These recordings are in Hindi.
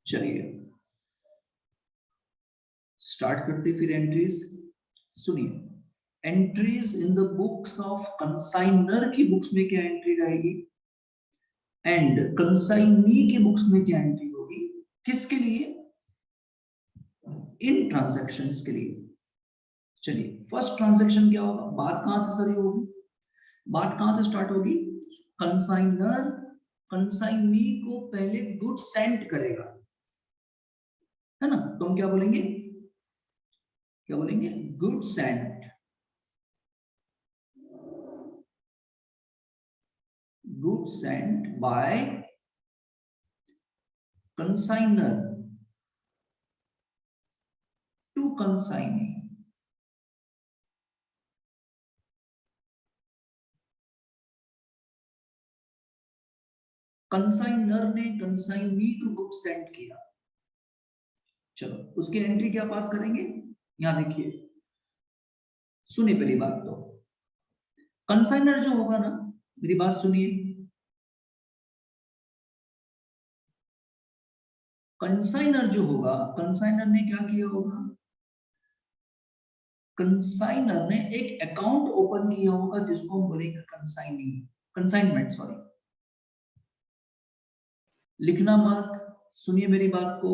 चलिए स्टार्ट करते फिर एंट्रीज। सुनिए, entries in the books of consignor की बुक्स में क्या एंट्री रहेगी एंड कंसाइनी की बुक्स में क्या एंट्री होगी, किसके लिए? इन ट्रांजैक्शंस के लिए। चलिए फर्स्ट ट्रांजैक्शन क्या होगा, बात कहां से शुरू होगी, बात कहां से स्टार्ट होगी? कंसाइनर कंसाइनी को पहले गुड सेंड करेगा, है ना? तो हम क्या बोलेंगे, क्या बोलेंगे? Good send, good send by consignor to consignee. Consignor ने कंसाइनी को बुक सेंड किया। चलो उसकी एंट्री क्या पास करेंगे, यहां देखिए, सुनिए पहली बात तो कंसाइनर जो होगा ना, मेरी बात सुनिए, कंसाइनर जो होगा, कंसाइनर ने क्या किया होगा, कंसाइनर ने एक अकाउंट ओपन किया होगा जिसको हम बोलेंगे कंसाइनी, कंसाइनमेंट सॉरी, लिखना मत, सुनिए मेरी बात को।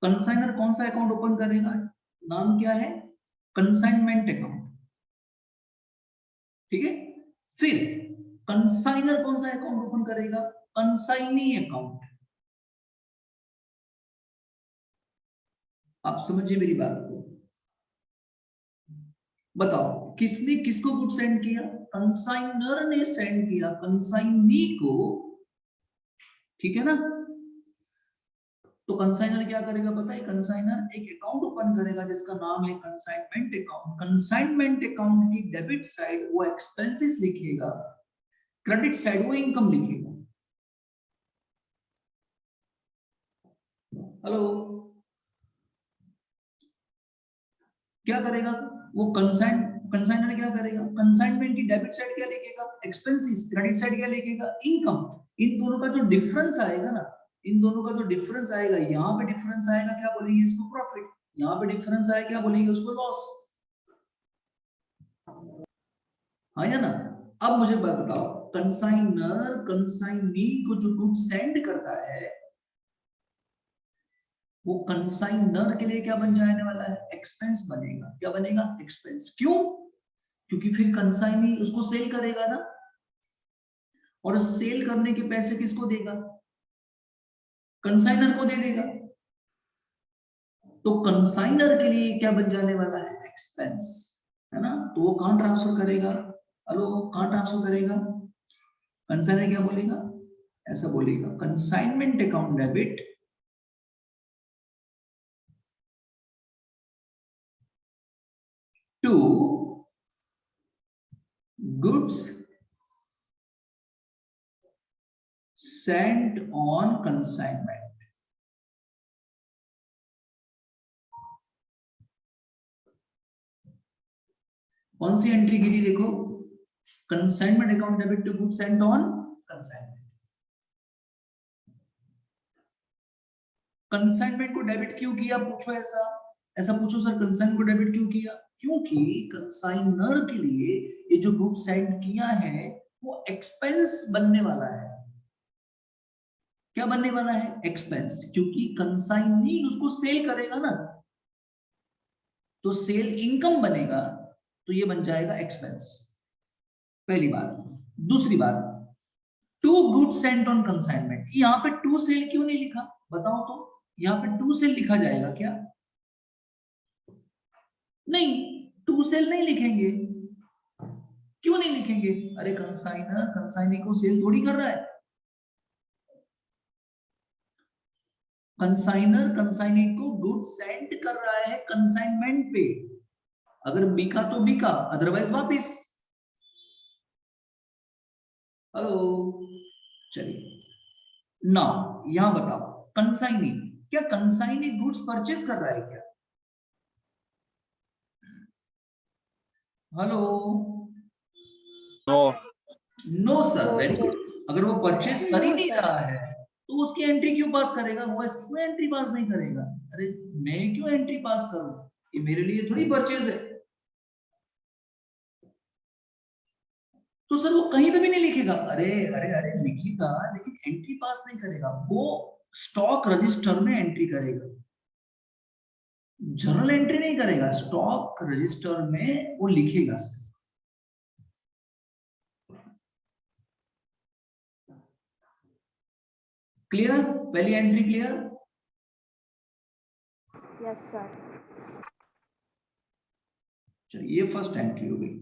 कंसाइनर कौन सा अकाउंट ओपन करेगा, नाम क्या है? कंसाइनमेंट अकाउंट, ठीक है। फिर कंसाइनर कौन सा अकाउंट ओपन करेगा? Consignee account. आप समझिए मेरी बात को, बताओ किसने किसको गुड सेंड किया? कंसाइनर ने सेंड किया कंसाइनी को, ठीक है ना? तो कंसाइनर क्या करेगा पता है? कंसाइनर एक अकाउंट ओपन करेगा जिसका नाम है कंसाइनमेंट अकाउंट। कंसाइनमेंट अकाउंट की डेबिट साइड वो एक्सपेंसेस लिखेगा, क्रेडिट साइड वो इनकम लिखेगा। हेलो, क्या करेगा वो? कंसाइनर क्या करेगा? कंसाइनमेंट की डेबिट साइड क्या लिखेगा? एक्सपेंसेस। क्रेडिट साइड क्या लिखेगा? इनकम। इन दोनों का जो डिफरेंस आएगा ना, इन दोनों का जो डिफरेंस आएगा, यहाँ पे डिफरेंस आएगा, क्या बोलेंगे इसको? प्रॉफिट। यहाँ पे डिफरेंस आएगा, क्या बोलेंगे उसको? लॉस। हाँ या ना? अब मुझे बात बताओ, कंसाइनर कंसाइनी को जो गुड सेंड करता है वो कंसाइनर के लिए क्या बन जाने वाला है? एक्सपेंस बनेगा। क्या बनेगा? एक्सपेंस। क्यों? क्योंकि फिर कंसाइनी उसको सेल करेगा ना, और सेल करने के पैसे किसको देगा? कंसाइनर को दे देगा। तो कंसाइनर के लिए क्या बन जाने वाला है? एक्सपेंस, है ना? तो वो कहां ट्रांसफर करेगा? हेलो, कहां ट्रांसफर करेगा? कंसाइनर क्या बोलेगा? ऐसा बोलेगा, consignment account debit to goods sent on consignment। कौन सी एंट्री गिरी देखो? Consignment account debit to goods sent on consignment. Consignment को डेबिट क्यों किया, पूछो ऐसा, ऐसा पूछो सर, कंसाइनमेंट को डेबिट क्यों किया? क्योंकि कंसाइनर के लिए ये जो गुड सेंड किया है वो एक्सपेंस बनने वाला है। क्या बनने वाला है? एक्सपेंस। क्योंकि कंसाइनी उसको सेल करेगा ना, तो सेल इनकम बनेगा, तो ये बन जाएगा एक्सपेंस। पहली बात। दूसरी बात, to good sent on consignment, यहाँ पे टू सेल क्यों नहीं लिखा, बताओ तो? यहाँ पे टू सेल लिखा जाएगा क्या? नहीं, टू सेल नहीं लिखेंगे। क्यों नहीं लिखेंगे? अरे कंसाइनर कंसाइनी को सेल थोड़ी कर रहा है। कंसाइनर कंसाइनी को गुड सेंड कर रहा है कंसाइनमेंट पे, अगर बिका तो बिका, अदरवाइज वापिस। हेलो, चलिए ना, यहां बताओ, कंसाइनी, क्या कंसाइनी गुड्स परचेज कर रहा है क्या? Hello, no no sir, very sir. Good. अगर वो परचेज कर ही नहीं रहा है तो उसकी एंट्री क्यों पास करेगा? वो इसकी एंट्री पास नहीं करेगा। अरे मैं क्यों एंट्री पास करूं? ये मेरे लिए थोड़ी परचेज है। तो सर वो कहीं पे भी नहीं लिखेगा। अरे अरे अरे लिखेगा, लेकिन एंट्री पास नहीं करेगा। वो स्टॉक रजिस्टर में एंट्री करेगा, जर्नल एंट्री नहीं करेगा। स्टॉक रजिस्टर में वो लिखेगा सर। क्लियर? पहली एंट्री क्लियर? Yes sir. चलिए ये फर्स्ट एंट्री हो गई।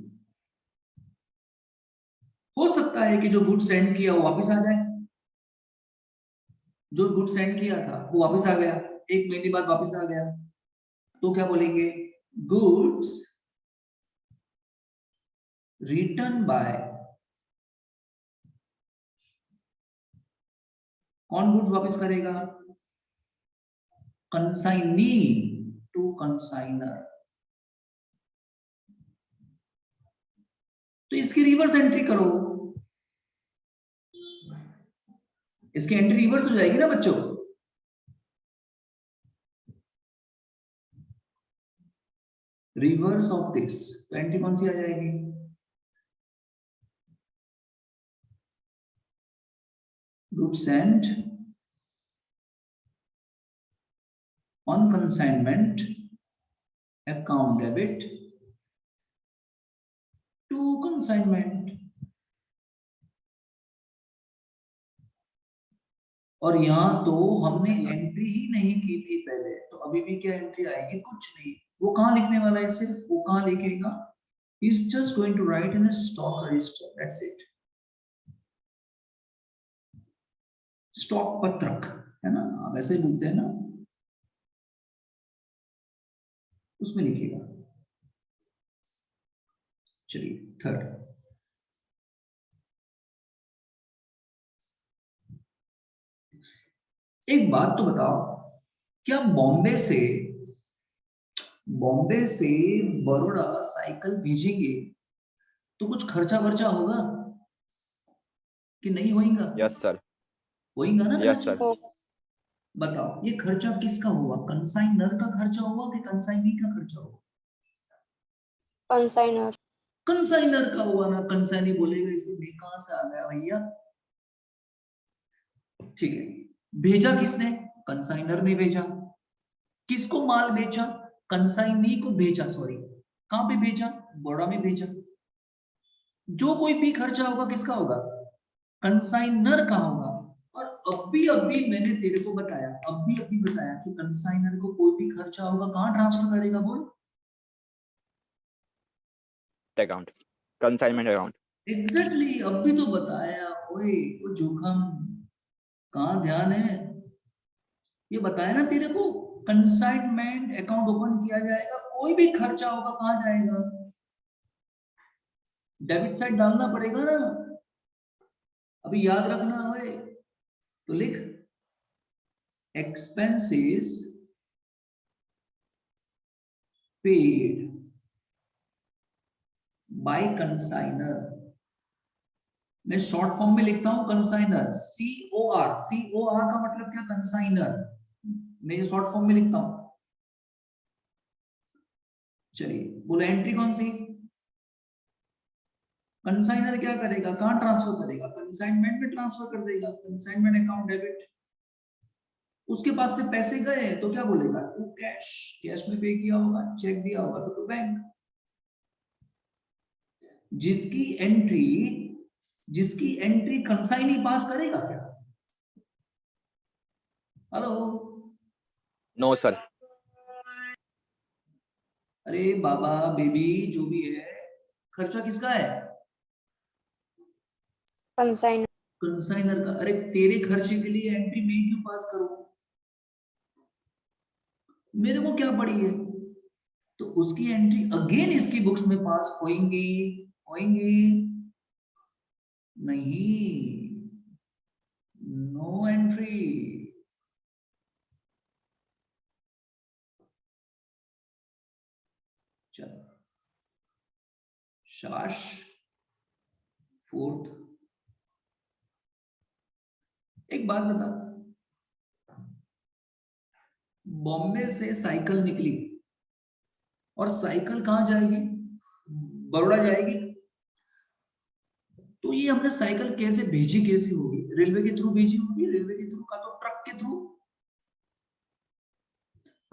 हो सकता है कि जो गुड सेंड किया वो वापस आ जाए। जो गुड सेंड किया था वो वापस आ गया, 1 महीने बाद वापस आ गया, तो क्या बोलेंगे? गुड्स रिटर्न बाय, कौन गुड्स वापस करेगा? Consignee to consignor. तो इसकी रिवर्स एंट्री करो, इसकी एंट्री रिवर्स हो जाएगी ना बच्चों। रिवर्स ऑफ दिस, तो एंट्री कौन सी आ जाएगी? Goods Saint on consignment account debit to consignment। और यहां तो हमने एंट्री ही नहीं की थी पहले, तो अभी भी क्या एंट्री आएगी? कुछ नहीं। वो कहां लिखने वाला है? सिर्फ वो कहां लिखेगा? He's just going to write in a stock register, that's it। Stock पत्रक है ना, आप ऐसे बोलते हैं ना, उसमें लिखेगा। चलिए थर्ड। एक बात तो बताओ, क्या बॉम्बे से बड़ौदा साइकिल भेजेंगे तो कुछ खर्चा वर्चा होगा कि नहीं होगा? Yes sir. होगा ना यस खर्चा? सर। बताओ ये खर्चा किसका हुआ? कंसाइनर का खर्चा हुआ कि कंसाइनी का खर्चा हुआ? कंसाइनर। कंसाइनर का हुआ ना। कंसाइनी बोलेगा इसमें मैं कहां से आ गया भैया? ठीक है, भेजा किसने? कंसाइनर ने भेजा। किसको माल बेचा? कंसाइनी को भेजा, सॉरी कहां पे भेजा? बड़ौदा में भेजा। जो कोई भी खर्चा होगा किसका होगा? कंसाइनर का होगा। और अभी मैंने तेरे को बताया, अभी बताया कि कंसाइनर को कोई भी खर्चा होगा कहां ट्रांसफर करेगा? बोल। Account, consignment account. एग्जैक्टली, अभी तो बताया। ओए वो जोखम कहां ध्यान है? ये बताया ना तेरे को, कंसाइनमेंट अकाउंट ओपन किया जाएगा, कोई भी खर्चा होगा कहां जाएगा? डेबिट साइड डालना पड़ेगा ना। अभी याद रखना है तो लिख, एक्सपेंसेस पेड बाय कंसाइनर। मैं शॉर्ट फॉर्म में लिखता हूं कंसाइनर, COR। COR का मतलब क्या? कंसाइनर। मैं ये शॉर्ट फॉर्म में लिखता हूं। चलिए बोलो एंट्री कौन सी? कंसाइनर क्या करेगा? कहां ट्रांसफर करेगा? कंसाइनमेंट में ट्रांसफर कर देगा, कंसाइनमेंट अकाउंट डेबिट। उसके पास से पैसे गए तो क्या बोलेगा? टू कैश, कैश में पे किया होगा, चेक दिया होगा तो बैंक। जिसकी एंट्री कंसाइनी पास करेगा क्या? हेलो? No sir. अरे बाबा बेबी जो भी है, खर्चा किसका है? कंसाइनर। कंसाइनर का। अरे तेरे खर्चे के लिए एंट्री मैं क्यों पास करूं? मेरे को क्या पड़ी है? तो उसकी एंट्री अगेन इसकी बुक्स में पास होंगी? होंगी नहीं, नो एंट्री। चलो शाबाश। फोर्थ, एक बात बता, बॉम्बे से साइकिल निकली और साइकिल कहाँ जाएगी? बड़ौदा जाएगी। तो ये हमने साइकिल कैसे भेजी, कैसे होगी? रेलवे के थ्रू भेजी होगी, रेलवे के थ्रू का तो ट्रक के थ्रू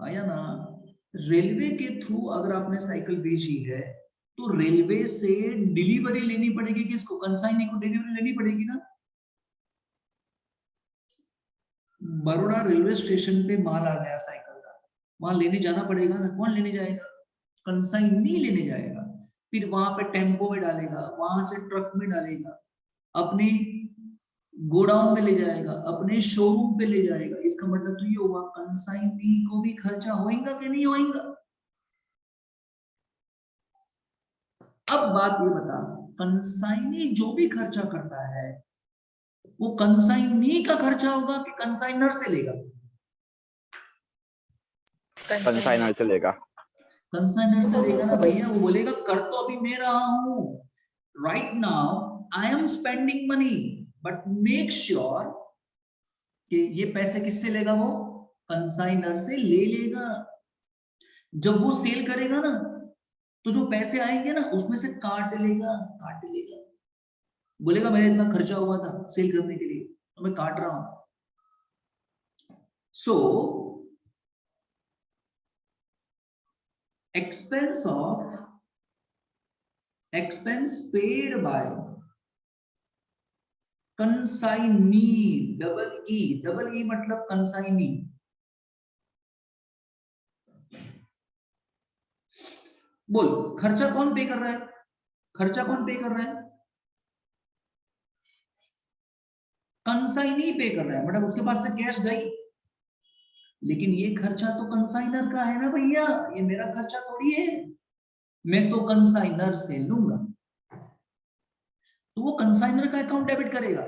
आया ना। रेलवे के थ्रू अगर आपने साइकिल भेजी है तो रेलवे से डिलीवरी लेनी पड़ेगी किसको? कंसाइनी को डिलीवरी लेनी पड़ेगी ना। बड़ौदा रेलवे स्टेशन पे माल आ गया साइकिल का, वहां लेने जाना पड़ेगा ना। कौन लेने जाएगा? कंसाइनी लेने जाएगा। फिर वहां पे टेम्पो में डालेगा, वहां से ट्रक में डालेगा, अपने गोडाउन में ले जाएगा, अपने शोरूम पे ले जाएगा। इसका मतलब तो ये हुआ कंसाइनी को भी खर्चा होएगा कि नहीं होएगा? अब बात ये बता, कंसाइनी जो भी खर्चा करता है वो कंसाइनी का खर्चा होगा कि कंसाइनर से लेगा? कंसाइनर से लेगा। कंसाइनर से लेगा ना भैया। वो बोलेगा कर तो अभी मैं रहा हूं, right now I am spending money, but make sure कि ये पैसे किससे लेगा? वो कंसाइनर से ले लेगा। जब वो सेल करेगा ना तो जो पैसे आएंगे ना उसमें से काट लेगा, काट लेगा। बोलेगा मेरा इतना खर्चा हुआ था सेल करने के लिए तो मैं काट रहा हूं। सो expense paid by consignee, double E मतलब कंसाइनी। बोल खर्चा कौन पे कर रहा है? खर्चा कौन पे कर रहा है? कंसाइनी पे कर रहा है, मतलब उसके पास से कैश गई। लेकिन ये खर्चा तो कंसाइनर का है ना भैया, ये मेरा खर्चा थोड़ी है। मैं तो कंसाइनर से लूंगा, तो वो कंसाइनर का अकाउंट डेबिट करेगा।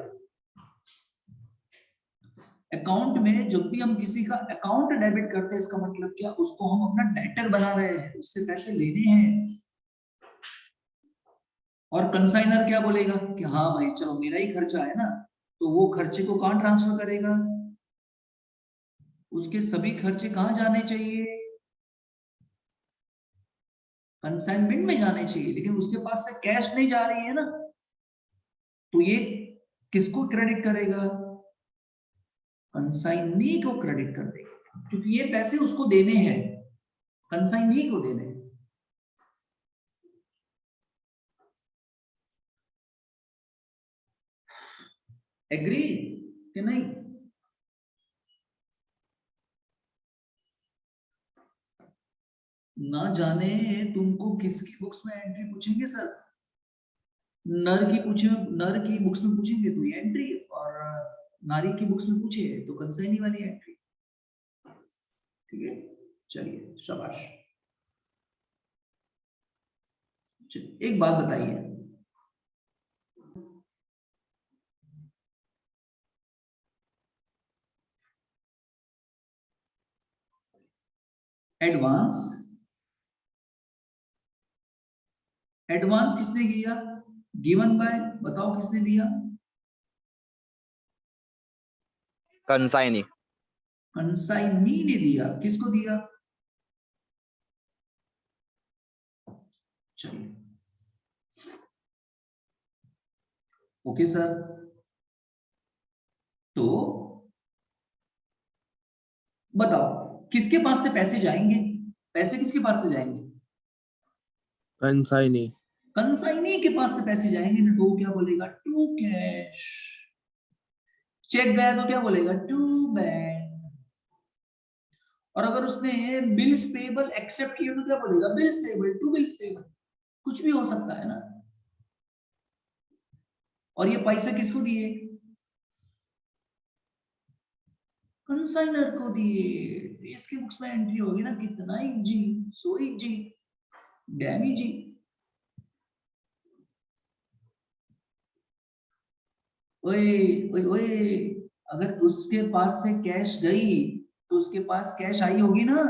अकाउंट में जब भी हम किसी का अकाउंट डेबिट करते हैं इसका मतलब क्या? उसको हम अपना डेटर बना रहे हैं, उससे पैसे लेने हैं। और कंसाइनर क्या बोलेगा कि हाँ भाई चलो मेरा ही खर्चा है ना, तो वो खर्चे को कहां ट्रांसफर करेगा? उसके सभी खर्चे कहां जाने चाहिए? कंसाइनमेंट में जाने चाहिए। लेकिन उसके पास से कैश नहीं जा रही है ना, तो ये किसको क्रेडिट करेगा? कंसाइनी को क्रेडिट कर देगा, क्योंकि ये पैसे उसको देने हैं, कंसाइनी को देने हैं। एग्री कि नहीं? ना जाने तुमको किसकी बुक्स में एंट्री पूछेंगे सर? नर की पूछे, नर की बुक्स में पूछेंगे तो ये एंट्री, और नारी की बुक्स में पूछे तो कंसाइनी वाली एंट्री। ठीक है, चलिए शाबाश। एक बात बताइए, एडवांस, एडवांस किसने किया? गिवन बाय, बताओ किसने दिया? कंसाइनी। कंसाइनी ने दिया। किसको दिया? चलिए ओके सर। तो बताओ किसके पास से पैसे जाएंगे? पैसे किसके पास से जाएंगे? कंसाइनी। कंसाइनी के पास से पैसे जाएंगे ना, तो क्या बोलेगा? To cash. चेक गया तो क्या बोलेगा? To bank. और अगर उसने बिल्स पेबल एक्सेप्ट किया तो क्या बोलेगा? Bills payable, to bills payable. कुछ भी हो सकता है ना। और ये पैसे किसको दिए? कंसाइनर को दिए। इसके बुक्स में एंट्री होगी ना, कितना easy, so easy, dam easy. ओए ओए ओए, अगर उसके पास से कैश गई तो उसके पास कैश आई होगी ना,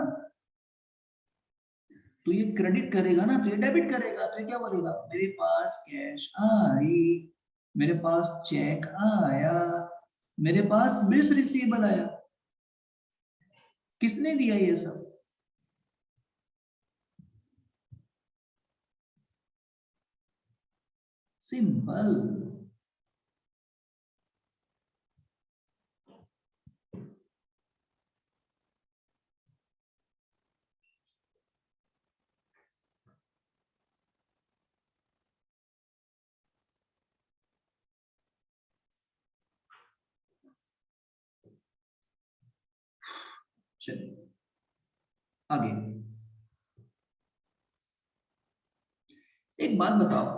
तो ये क्रेडिट करेगा ना, तो ये डेबिट करेगा। तो ये क्या बोलेगा? मेरे पास कैश आई, मेरे पास चेक आया, मेरे पास बिल्स रिसीवेबल आया। किसने दिया ये सब? सिंपल। चलिए आगे। एक बात बताओ,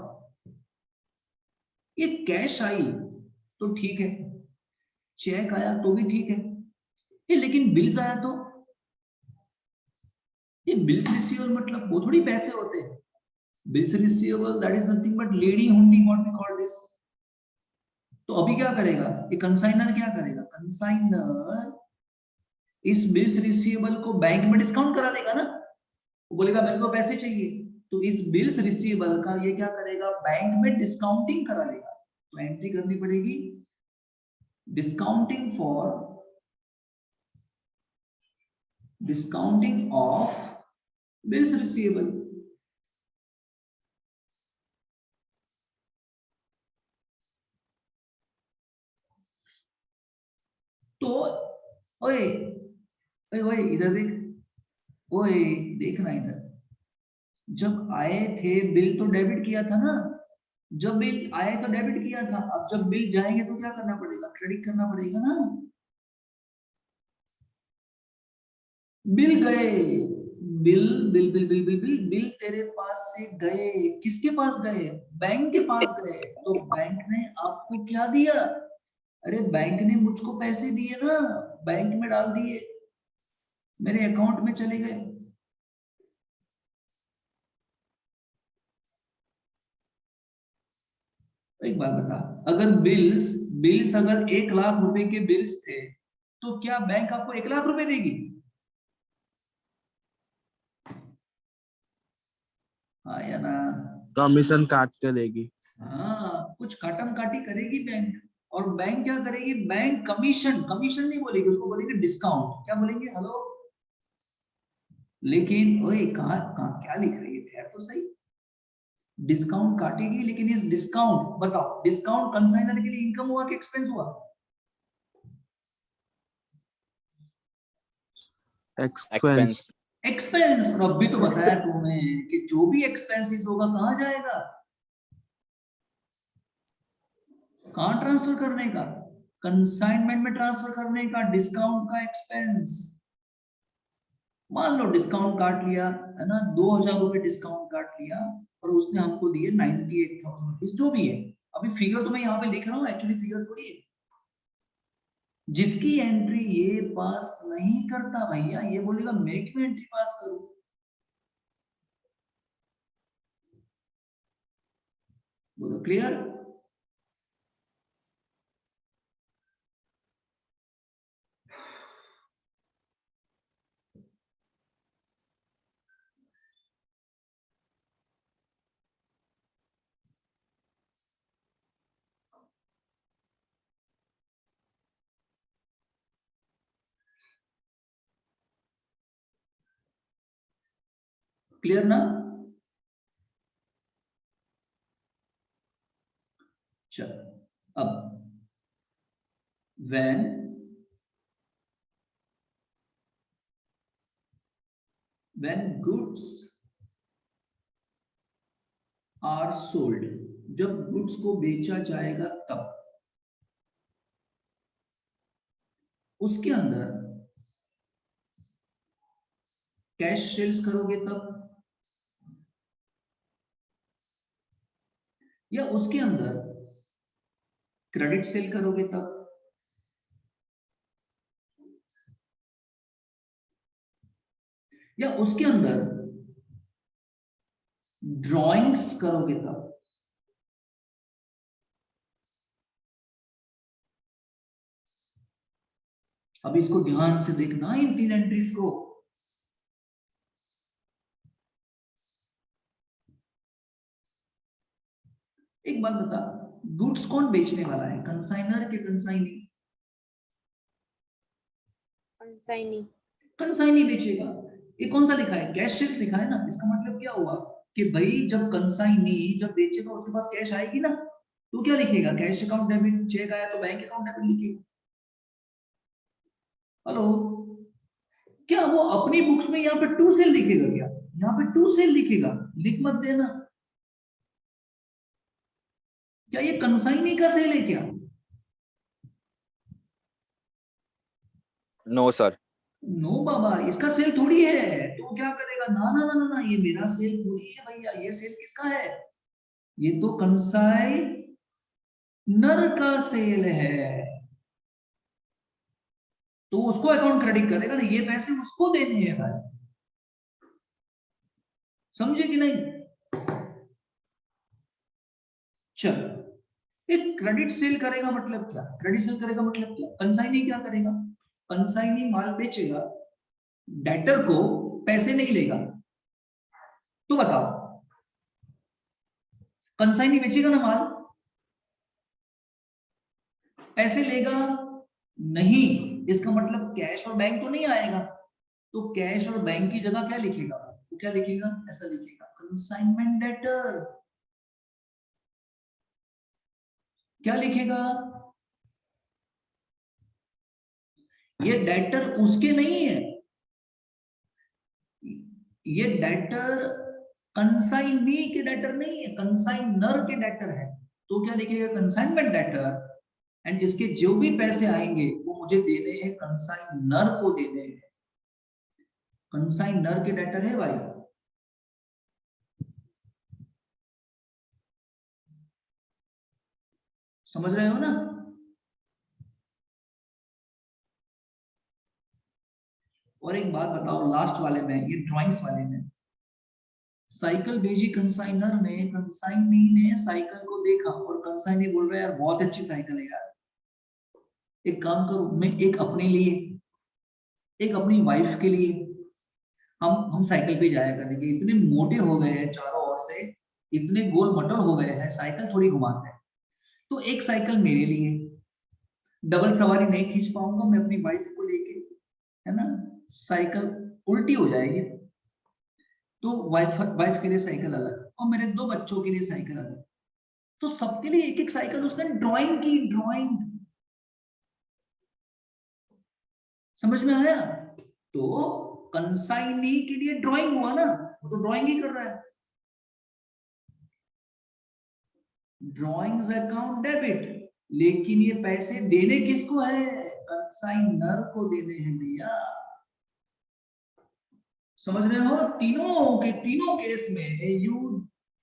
ये कैश आई तो ठीक है, चेक आया तो भी ठीक है, ये लेकिन बिल्स आया तो? ये बिल्स रिसीवेबल मतलब वो थोड़ी पैसे होते हैं। Bills receivable that is nothing but lady हुंडी, व्हाट वी कॉल दिस। तो अभी क्या करेगा ये कंसाइनर? क्या करेगा कंसाइनर? इस बिल्स रिसीवेबल को बैंक में डिस्काउंट करा देगा ना, वो बोलेगा मेरे को पैसे चाहिए, तो इस बिल्स रिसीवेबल का ये क्या करेगा, बैंक में डिस्काउंटिंग करा लेगा। तो एंट्री करनी पड़ेगी डिस्काउंटिंग ऑफ बिल्स रिसीवेबल। तो ओए ओए ओए इधर देख, ओए देखना इधर, जब आए थे बिल तो डेबिट किया था ना, जब बिल आए तो डेबिट किया था, अब जब बिल जाएंगे तो क्या करना पड़ेगा, क्रेडिट करना पड़ेगा ना। बिल गए, bill bill bill bill bill bill bill तेरे पास से गए, किसके पास गए, बैंक के पास गए, तो बैंक ने आपको क्या दिया, अरे बैंक ने मुझको पैसे दिए ना, बैंक में डाल दिए, मेरे अकाउंट में चले गए। एक बात बता, अगर बिल्स बिल्स अगर 1 लाख रुपए के बिल्स थे तो क्या बैंक आपको 1 लाख रुपए देगी? हाँ या ना? कमीशन काट के देगी। हाँ, कुछ काटम काटी करेगी बैंक। और बैंक क्या करेगी, बैंक कमीशन कमीशन नहीं बोलेगी, उसको बोलेगी डिस्काउंट। क्या बोलेंगे, हेलो? लेकिन ओए कहाँ कहाँ क्या लिख रही है, तो सही, डिस्काउंट काटेगी, लेकिन इस डिस्काउंट, बताओ डिस्काउंट कंसाइनर के लिए इनकम हुआ कि एक्सपेंस हुआ? एक्सपेंस। एक्सपेंस। और अभी तो बताया तुम्हें कि जो भी एक्सपेंसेस होगा कहाँ जाएगा, कहाँ ट्रांसफर करने का, कंसाइनमेंट में ट्रांसफर करने का, डिस्काउंट का एक्सपेंस। मान लो डिस्काउंट काट लिया है ना, 2000 रुपए डिस्काउंट काट लिया और उसने हमको दिए 98,000 रुपीज, जो भी है। अभी फिगर तो मैं यहाँ पे लिख रहा हूँ, एक्चुअली फिगर थोड़ी है। जिसकी एंट्री ये पास नहीं करता भैया, ये बोलेगा मैं क्यों एंट्री पास करूं। बोलो क्लियर? क्लियर ना? चलो अब when goods are sold, जब गुड्स को बेचा जाएगा तब उसके अंदर कैश सेल्स करोगे तब, या उसके अंदर क्रेडिट सेल करोगे तब, या उसके अंदर ड्राइंग्स करोगे तब। अब इसको ध्यान से देखना, इन 3 एंट्रीज को। एक बात बता, गुड्स कौन बेचने वाला है, कंसाइनर के कंसाइनी? कंसाइनी। कंसाइनी बेचेगा। ये कौन सा लिखा है? कैश सेल्स लिखा है ना। इसका मतलब क्या हुआ कि भाई जब कंसाइनी जब बेचेगा उसके पास कैश आएगी ना, तो क्या लिखेगा? Cash account debit. चेक आया तो बैंक अकाउंट डेबिट लिखेगा। हेलो, क्या वो अपनी बुक्स में यहाँ पे टू सेल लिखेगा? क्या यहाँ पे टू सेल लिखेगा? लिख मत देना। क्या ये कंसाइनी का सेल है क्या? No sir. नो बाबा, इसका सेल थोड़ी है। तो क्या करेगा? ना ना ना ना ना, ये मेरा सेल थोड़ी है भैया। ये सेल किसका है? ये तो कंसाई नर का सेल है। तो उसको अकाउंट क्रेडिट करेगा ना, ये पैसे उसको देने हैं भाई। समझे कि नहीं? चलो, एक क्रेडिट सेल करेगा मतलब क्या? क्रेडिट सेल करेगा मतलब क्या? कंसाइनी क्या करेगा? कंसाइनी माल बेचेगा, डेटर को पैसे नहीं लेगा। तो बताओ, कंसाइनी बेचेगा ना माल, पैसे लेगा नहीं। इसका मतलब कैश और बैंक तो नहीं आएगा। तो कैश और बैंक की जगह क्या लिखेगा? तो क्या लिखेगा? ऐसा लिखेगा, कंसाइनमेंट डेटर। क्या लिखेगा? ये डेटर उसके नहीं है, ये डेटर कंसाइनी के डेटर नहीं है, कंसाइनर के डेटर है। तो क्या लिखेगा? Consignment debtor. एंड इसके जो भी पैसे आएंगे वो मुझे देने हैं, कंसाइनर को देने हैं। कंसाइनर के डेटर है भाई। समझ रहे हो ना? और एक बात बताओ, लास्ट वाले में, ये ड्राइंग्स वाले में, साइकिल भेजी कंसाइनर ने, कंसाइनी ने साइकिल को देखा और कंसाइनी बोल रहा है यार बहुत अच्छी साइकिल है यार। एक काम करो, मैं एक अपने लिए, एक अपनी वाइफ के लिए, हम साइकिल पे जाया करेंगे। इतने मोटे हो गए हैं चारों ओर से, इतने गोल मटोल हो गए हैं, साइकिल थोड़ी घुमाते हैं। तो एक साइकिल मेरे लिए, डबल सवारी नहीं खींच पाऊंगा मैं अपनी वाइफ को लेके, है ना, साइकिल उल्टी हो जाएगी। तो वाइफ वाइफ के लिए साइकिल अलग, और मेरे दो बच्चों के लिए साइकिल अलग। तो सबके लिए एक एक साइकिल उसने ड्राइंग की। ड्राइंग समझ में आया? तो कंसाइनी के लिए ड्राइंग हुआ ना, वो तो ड्राइंग ही कर रहा है। ड्रॉइंग्स अकाउंट डेबिट, लेकिन ये पैसे देने किसको है? कंसाइनर को देने हैं भैया। समझ रहे हो? तीनों के तीनों केस में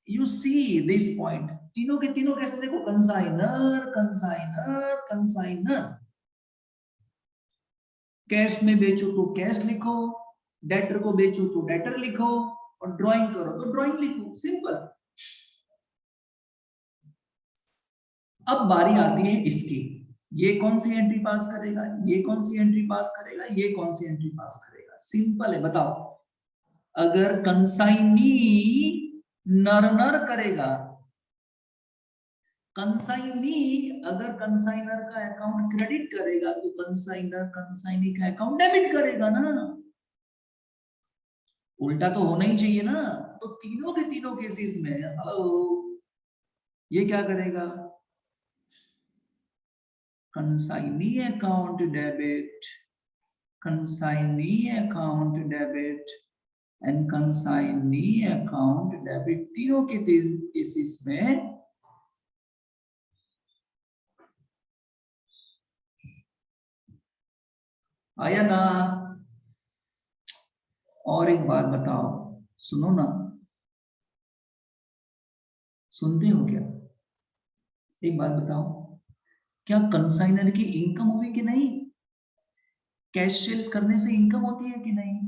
यू सी दिस पॉइंट। तीनों के तीनों केस में देखो, कंसाइनर कंसाइनर कंसाइनर। कैश में बेचो तो कैश लिखो, डेटर को बेचो तो डेटर लिखो, और ड्राइंग करो तो ड्राइंग लिखो। सिंपल। अब बारी आती है इसकी, ये कौन सी एंट्री पास करेगा, ये कौन सी एंट्री पास करेगा, ये कौन सी एंट्री पास करेगा? सिंपल है, बताओ। अगर कंसाइनी नर नर करेगा, कंसाइनी अगर कंसाइनर का अकाउंट क्रेडिट करेगा, तो कंसाइनर कंसाइनी का अकाउंट डेबिट करेगा ना। उल्टा तो होना ही चाहिए ना। तो तीनों के तीनों केसेस में, हेलो, ये क्या करेगा? Consignee account debit, consignee account debit and consignee account debit, तीनों के केसेस में आया ना। और एक बात बताओ, सुनो ना, सुनते हो क्या? एक बात बताओ, क्या कंसाइनर की इनकम हुई कि नहीं? कैश सेल्स करने से इनकम होती है कि नहीं?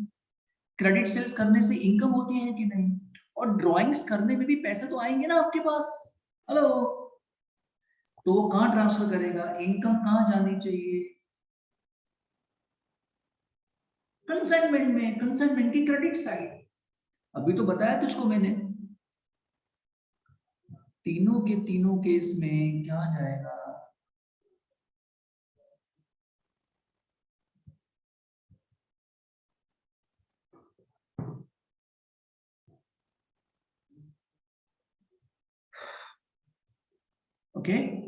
क्रेडिट सेल्स करने से इनकम होती है कि नहीं? और ड्राइंग्स करने में भी पैसे तो आएंगे ना आपके पास। हेलो, तो वो कहां ट्रांसफर करेगा? इनकम कहां जानी चाहिए? कंसाइनमेंट में, कंसाइनमेंट की क्रेडिट साइड। अभी तो बताया तुझको मैंने, तीनों के तीनों केस में क्या जाएगा? ओके